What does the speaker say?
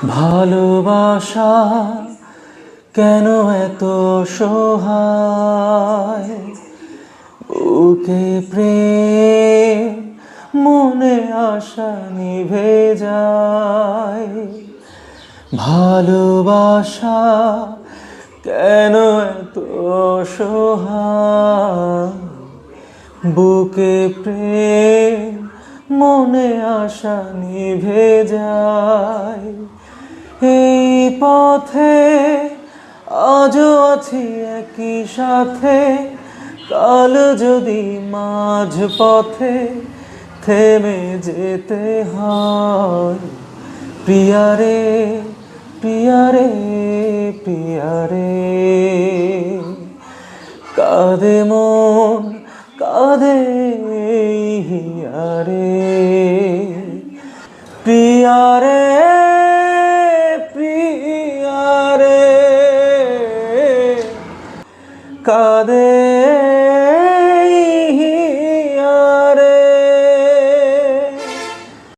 ভালোবাসা কেন এত সহায়, বুকে প্রেম মনে আশা নিভে যায়। ভালোবাসা কেন এত সহায়, বুকে প্রেম মনে আশা নিভে যায়। এই পথে আজও আছি একই সাথে, কাল যদি মাঝ পথে থেমে যেতে হয়। প্রিয়ারে প্রিয়ারে প্রিয়ারে, কাঁদে মন কাঁদে হিয়ারে। প্রিয়ারে প্রিয়ারে, কাঁদে